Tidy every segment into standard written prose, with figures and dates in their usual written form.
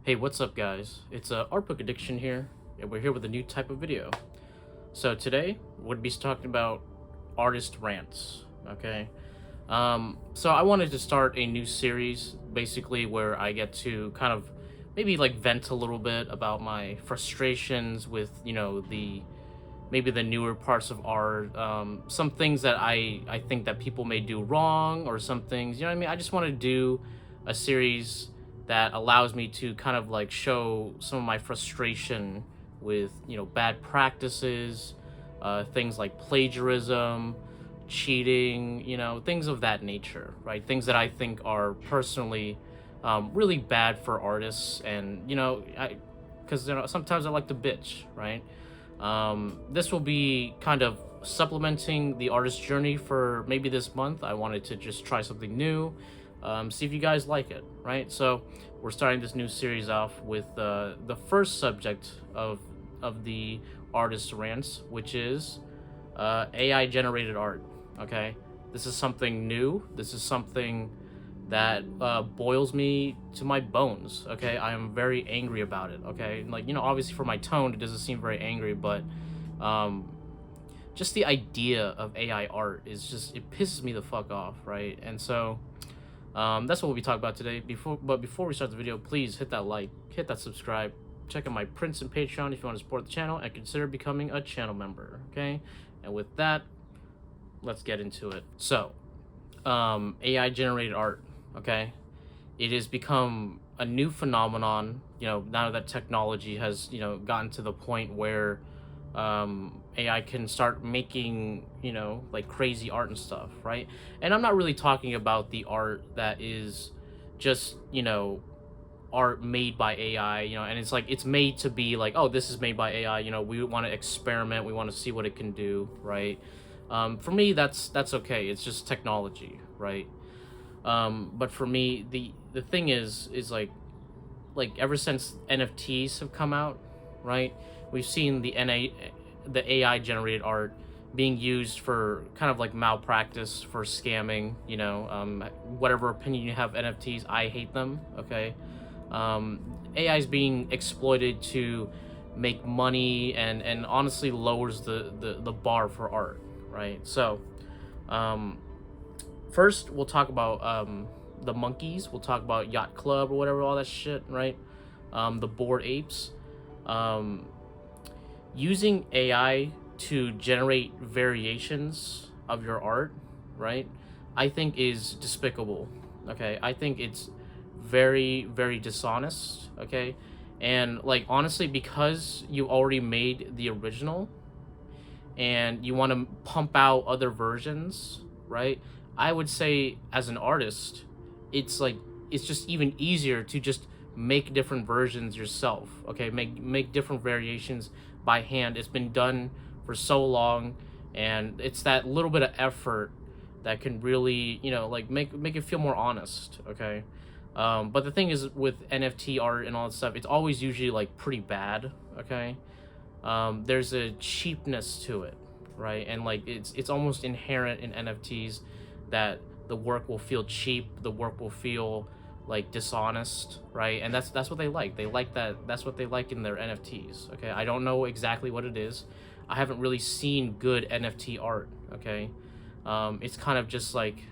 Hey, what's up guys? It's Art Book Addiction here, and we're here with a new type of video. So today, we're going to be talking about artist rants, okay? So I wanted to start a new series, basically, where I get to kind of maybe like vent a little bit about my frustrations with, maybe the newer parts of art, some things that I think that people may do wrong, or some things, you know what I mean? I just want to do a series that allows me to kind of like show some of my frustration with, bad practices, things like plagiarism, cheating, things of that nature, right? Things that I think are personally really bad for artists. And, because, sometimes I like to bitch, right? This will be kind of supplementing the artist journey for maybe this month. I wanted to just try something new, see if you guys like it, right? So we're starting this new series off with the first subject of the artist rants, which is AI generated art. Okay, this is something new. This is something that boils me to my bones. Okay, I am very angry about it. Okay, like, obviously for my tone it doesn't seem very angry, but just the idea of AI art is just, it pisses me the fuck off, right? And so that's what we'll be talking about today. Before we start the video, please hit that like, hit that subscribe, check out my prints and Patreon if you want to support the channel, and consider becoming a channel member. Okay, and with that, let's get into it. So AI generated art, okay, it has become a new phenomenon, now that technology has, gotten to the point where AI can start making, like crazy art and stuff, right? And I'm not really talking about the art that is just, art made by AI, and it's like, it's made to be like, oh, this is made by AI, we want to experiment, we want to see what it can do, right? For me, that's okay. It's just technology, right? But for me, the thing is like ever since NFTs have come out, right? We've seen the AI generated art being used for kind of like malpractice, for scamming. Whatever opinion you have NFTs, I hate them. Okay, AI is being exploited to make money, and honestly lowers the bar for art, right? So first we'll talk about the monkeys, we'll talk about Yacht Club or whatever, all that shit, right? The Bored Apes. Using AI to generate variations of your art, right, I think is despicable. Okay, I think it's very, very dishonest. Okay, and like, honestly, because you already made the original and you want to pump out other versions, right? I would say, as an artist, it's like, it's just even easier to just make different versions yourself. Okay, make different variations by hand. It's been done for so long, and it's that little bit of effort that can really, like make it feel more honest. Okay, but the thing is, with NFT art and all that stuff, it's always usually like pretty bad. Okay, there's a cheapness to it, right? And like, it's almost inherent in NFTs that the work will feel cheap, the work will feel like dishonest, right? And that's what they like. They like that. That's what they like in their NFTs. Okay, I don't know exactly what it is. I haven't really seen good NFT art. Okay, it's kind of just like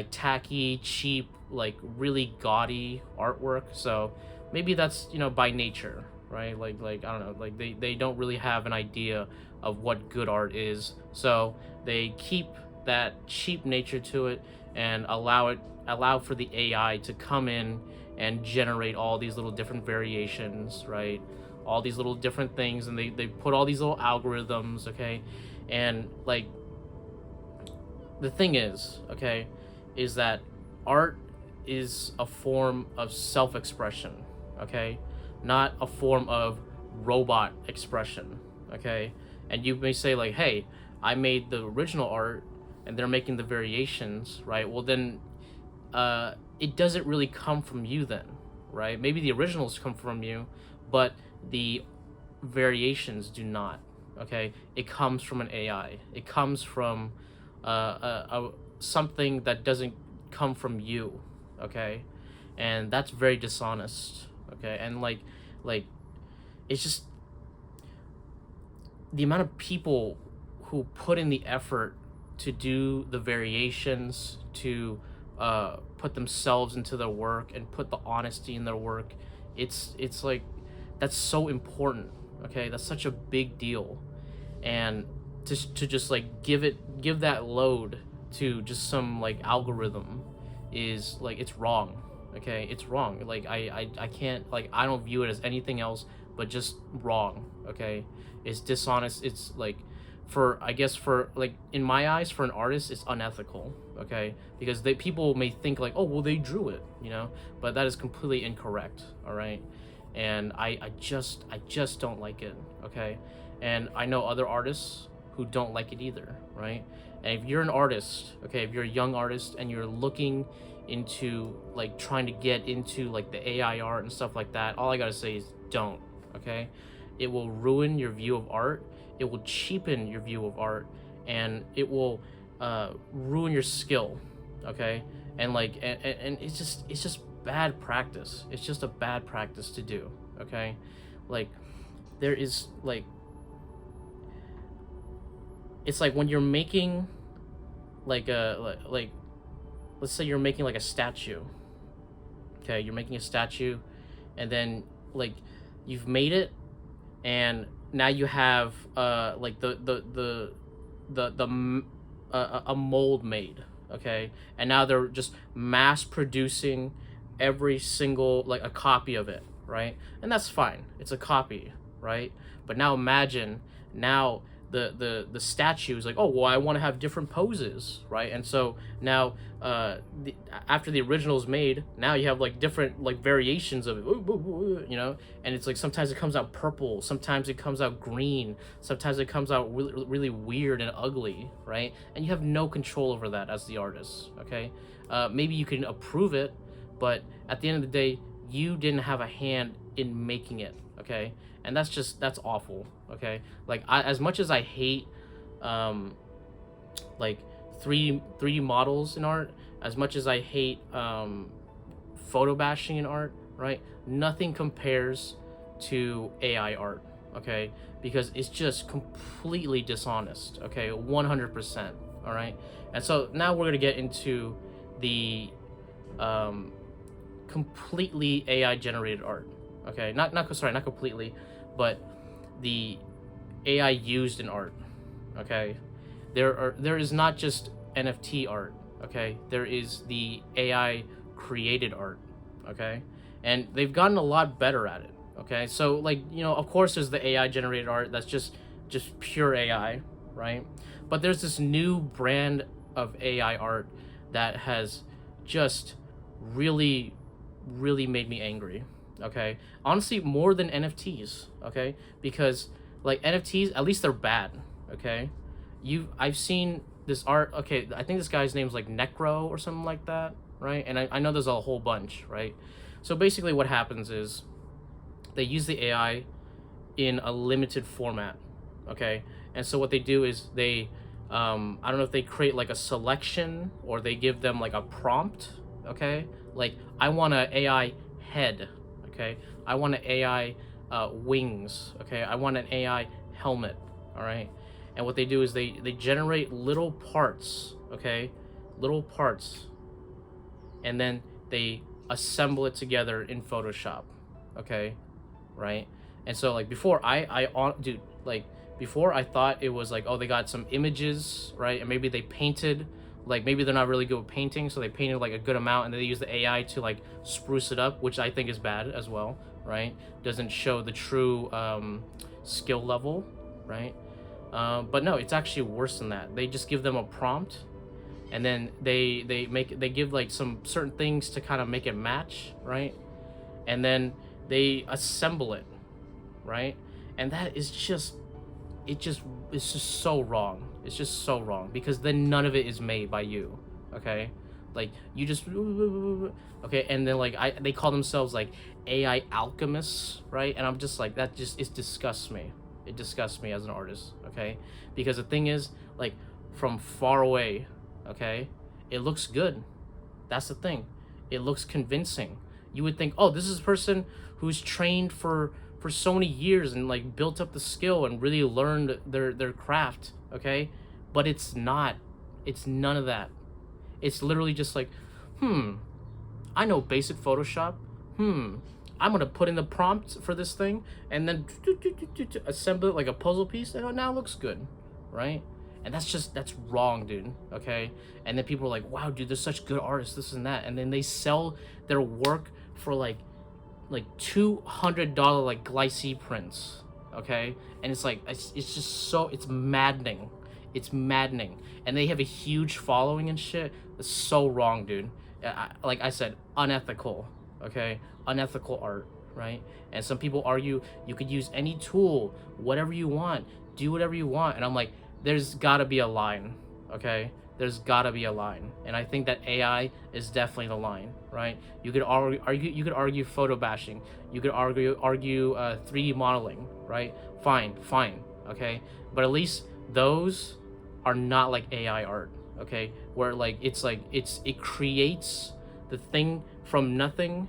tacky, cheap, like really gaudy artwork. So maybe that's, by nature, right? Like I don't know, like they don't really have an idea of what good art is, so they keep that cheap nature to it and allow for the AI to come in and generate all these little different variations, right? All these little different things, and they put all these little algorithms. Okay, and like, the thing is, okay, is that art is a form of self-expression. Okay, not a form of robot expression. Okay, and you may say like, hey, I made the original art and they're making the variations, right? Well, then it doesn't really come from you then, right? Maybe the originals come from you, but the variations do not. Okay, it comes from an AI. It comes from something that doesn't come from you. Okay, and that's very dishonest. okay? And like it's just the amount of people who put in the effort to do the variations, to put themselves into their work and put the honesty in their work. It's like that's so important, okay? That's such a big deal. And to just like give that load to just some like algorithm is like, it's wrong, okay? It's wrong. Like I can't, like, I don't view it as anything else but just wrong, okay? It's dishonest. It's like, for, I guess, for like, in my eyes, for an artist, it's unethical, okay? Because people may think like, oh well, they drew it, you know, but that is completely incorrect, all right? And I just don't like it, okay? And I know other artists who don't like it either, right? And if you're an artist, okay, if you're a young artist and you're looking into like trying to get into like the AI art and stuff like that, all I gotta say is don't, okay? It will ruin your view of art, it will cheapen your view of art, and it will ruin your skill, okay? And like, and it's just bad practice. It's just a bad practice to do, okay? Like, there is like, it's like when you're making like like let's say you're making like a statue, okay? You're making a statue, and then like you've made it, and now you have like a mold made, okay? And now they're just mass producing every single, like, a copy of it, right? And that's fine, it's a copy, right? But now imagine, now the statue is like, oh well, I want to have different poses, right? And so now after the original is made, now you have like different like variations of it, you know? And it's like, sometimes it comes out purple, sometimes it comes out green, sometimes it comes out really, really weird and ugly, right? And you have no control over that as the artist, okay? Maybe you can approve it, but at the end of the day, you didn't have a hand in making it, okay? And that's awful, okay? Like, as much as I hate like 3D models in art, as much as I hate photo bashing in art, right? Nothing compares to AI art, okay? Because it's just completely dishonest, okay? 100%, all right? And so now we're gonna get into the completely AI generated art, okay? Not completely, but the AI used in art, okay? There is not just NFT art, okay? There is the AI created art, okay? And they've gotten a lot better at it, okay? So, like, you know, of course there's the AI generated art that's just pure AI, right? But there's this new brand of AI art that has just really made me angry, okay? Honestly, more than NFTs, okay? Because like NFTs, at least they're bad, okay? I've seen this art, okay, I think this guy's name's like Necro or something like that, right? And I know there's a whole bunch, right? So basically what happens is they use the AI in a limited format, okay? And so what they do is they I don't know if they create like a selection, or they give them like a prompt, okay? Like, I want an AI head, okay? I want an AI wings, okay? I want an AI helmet, all right? And what they do is they generate little parts, okay? Little parts, and then they assemble it together in Photoshop, okay? Right? And so like before before I thought it was like, oh, they got some images, right? And maybe they painted, like, maybe they're not really good with painting, so they painted like a good amount, and then they use the AI to like spruce it up, which I think is bad as well, right? Doesn't show the true skill level, right? But no, it's actually worse than that. They just give them a prompt, and then they give like some certain things to kind of make it match, right? And then they assemble it, right? And that is just, it's just so wrong. It's just so wrong, because then none of it is made by you, okay? Like, you just, okay? And then like they call themselves like AI alchemists, right? And I'm just like, that just, it disgusts me. It disgusts me as an artist, okay? Because the thing is, like, from far away, okay, it looks good. That's the thing. It looks convincing. You would think, oh, this is a person who's trained for so many years and like built up the skill and really learned their craft, okay? But it's not. It's none of that. It's literally just like, I know basic Photoshop. I'm gonna put in the prompt for this thing and then assemble it like a puzzle piece, and now it looks good, right? And that's wrong, dude. Okay. And then people are like, wow, dude, they're such good artists, this and that, and then they sell their work for like $200 like glycine prints, okay? And it's like it's just so, it's maddening. It's maddening. And they have a huge following and shit. It's so wrong, dude. Like I said, unethical, okay? Unethical art, right? And some people argue you could use any tool, whatever you want, do whatever you want. And I'm like, there's gotta be a line, okay? There's gotta be a line. And I think that AI is definitely the line, right? You could argue photo bashing. You could argue 3D modeling, right? Fine, okay? But at least those are not like AI art, okay? Where like it creates the thing from nothing,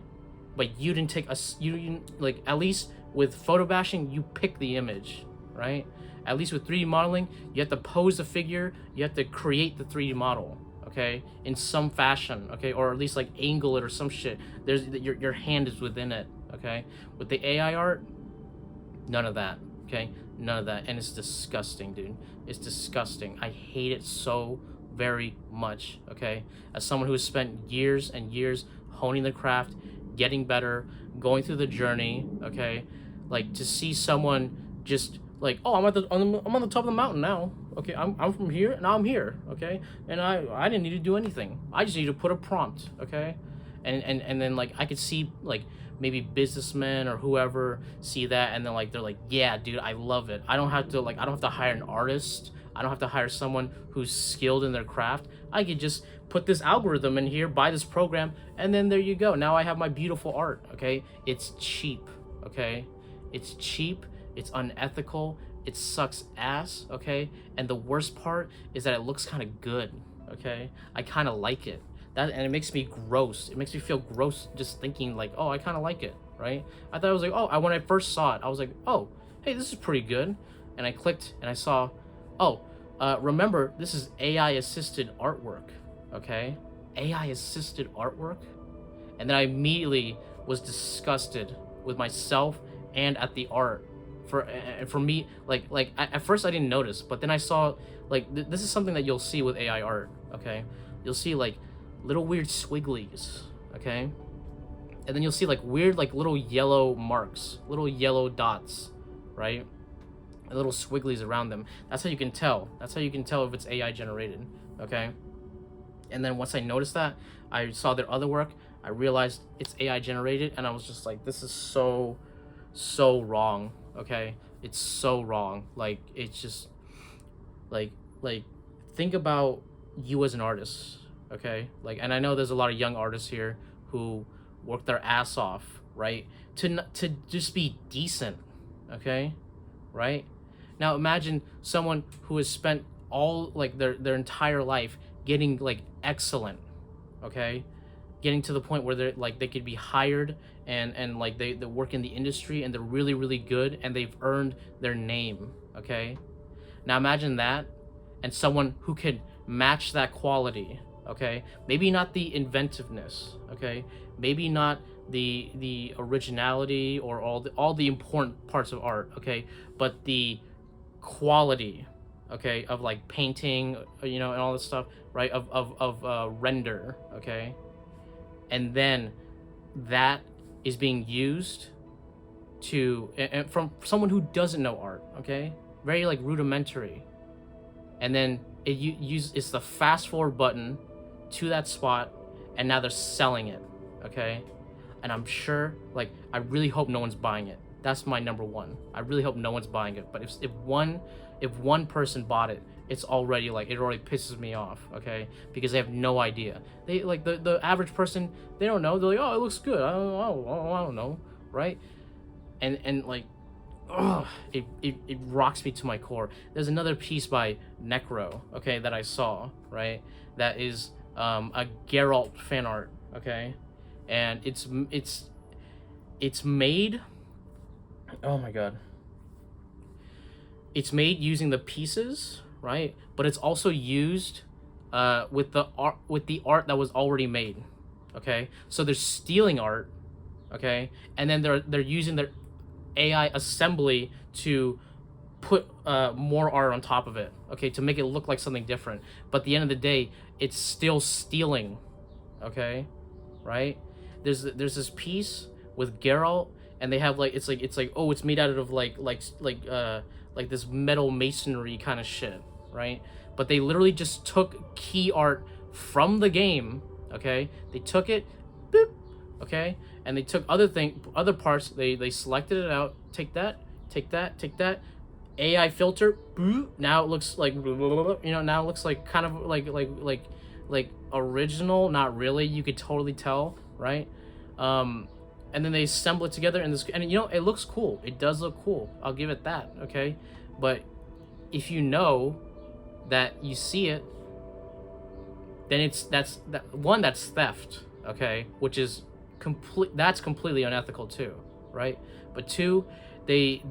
but you didn't take like, at least with photo bashing, you pick the image, right? At least with 3D modeling, you have to pose the figure, you have to create the 3D model, okay, in some fashion, okay, or at least like angle it or some shit. There's your hand is within it, okay. With the AI art, none of that, okay, none of that, and it's disgusting, dude. It's disgusting. I hate it so very much, okay. As someone who has spent years and years honing the craft, getting better, going through the journey, okay, like to see someone just like, oh, I'm on the top of the mountain now. Okay, I'm from here, now I'm here. Okay, and I didn't need to do anything. I just need to put a prompt. Okay, and then like I could see like maybe businessmen or whoever see that, and then like they're like, yeah, dude, I love it. I don't have to hire an artist. I don't have to hire someone who's skilled in their craft. I could just put this algorithm in here, buy this program, and then there you go. Now I have my beautiful art. Okay, it's cheap. Okay, it's cheap. It's unethical. It sucks ass, okay? And the worst part is that it looks kind of good, okay? I kind of like it. And it makes me gross. It makes me feel gross just thinking like, oh, I kind of like it, right? I thought it was like, oh, when I first saw it, I was like, oh, hey, this is pretty good. And I clicked and I saw, oh, remember, this is AI-assisted artwork, okay? AI-assisted artwork? And then I immediately was disgusted with myself and at the art. For me, like at first I didn't notice, but then I saw like this is something that you'll see with AI art, okay? You'll see like little weird squigglies, okay? And then you'll see like weird like little yellow marks, little yellow dots, right? And little squigglies around them. That's how you can tell. That's how you can tell if it's AI generated, okay? And then once I noticed that, I saw their other work, I realized it's AI generated, and I was just like, this is so wrong. Okay, it's so wrong. Like, it's just like think about you as an artist, okay? Like, and I know there's a lot of young artists here who work their ass off, right, to just be decent, okay? Right? Now imagine someone who has spent all like their entire life getting like excellent, okay, getting to the point where they're like they could be hired and like they work in the industry and they're really good and they've earned their name, okay? Now imagine that and someone who could match that quality, okay? Maybe not the inventiveness, okay? Maybe not the originality or all the important parts of art, okay? But the quality, okay, of like painting, you know, and all this stuff, right? Of render, okay? And then that is being used to, and from someone who doesn't know art, okay, very like rudimentary, and then it's the fast forward button to that spot, and now they're selling it, okay? And I'm sure, like, I really hope no one's buying it. That's my number one. I really hope no one's buying it. But if one person bought it, it's already like, it already pisses me off, okay? Because they have no idea. They like the average person, they don't know. They're like, oh, it looks good. I don't know, right? And like, ugh, it rocks me to my core. There's another piece by Necro, okay, that I saw, right? That is a Geralt fan art, okay? and it's made. Oh my god. It's made using the pieces, right? But it's also used with the art that was already made. Okay, so they're stealing art, okay, and then they're using their AI assembly to put more art on top of it, okay, to make it look like something different. But at the end of the day, it's still stealing, okay, right? There's this piece with Geralt, and they have like it's like oh, it's made out of like this metal masonry kind of shit, right? But they literally just took key art from the game, okay? They took it, boop, okay, and they took other parts. They selected it out. Take that, take that, take that. AI filter, boop. Now it looks like now it looks like kind of like original. Not really. You could totally tell, right? And then they assemble it together in this, and it looks cool. It does look cool. I'll give it that, okay? But if you know that you see it, then that's theft, okay? Which is that's completely unethical too, right? But two, they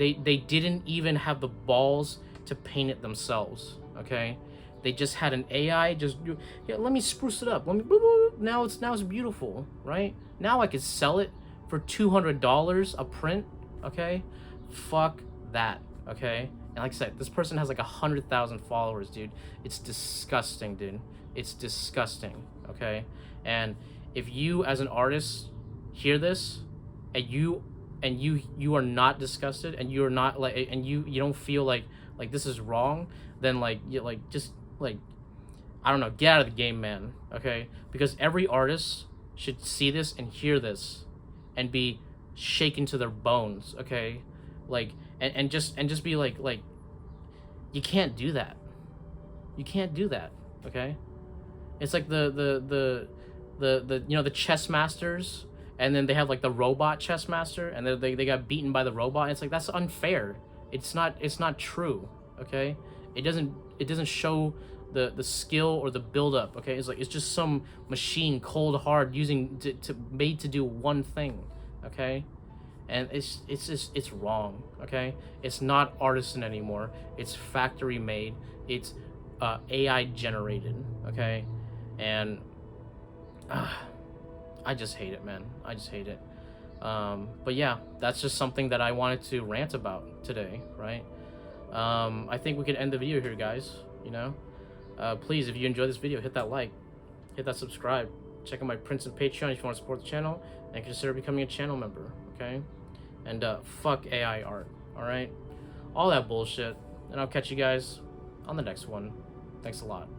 didn't even have the balls to paint it themselves, okay? They just had an AI just, yeah, let me spruce it up. Let me, now it's beautiful, right? Now I could sell it for $200 a print, okay? Fuck that, okay? And like I said, this person has like 100,000 followers, dude. It's disgusting, dude. It's disgusting, okay? And if you as an artist hear this, and you are not disgusted, and you're not like, and you don't feel like this is wrong, then like you just I don't know, get out of the game, man, okay? Because every artist should see this and hear this and be shaken to their bones, okay? Like and just be like you can't do that. You can't do that, okay? It's like the the chess masters, and then they have like the robot chess master, and they got beaten by the robot. It's like, that's unfair. It's not true, okay? It doesn't show the skill or the build up, okay? It's like, it's just some machine cold hard using made to do one thing, okay? And it's wrong, okay? It's not artisan anymore. It's factory made. It's AI generated, okay? And I just hate it, man. I just hate it. But yeah, that's just something that I wanted to rant about today, right? I think we could end the video here, guys. Please, if you enjoyed this video, hit that like, hit that subscribe, check out my prints and Patreon if you want to support the channel, and consider becoming a channel member, okay? And fuck AI art, all right? All that bullshit. And I'll catch you guys on the next one. Thanks a lot.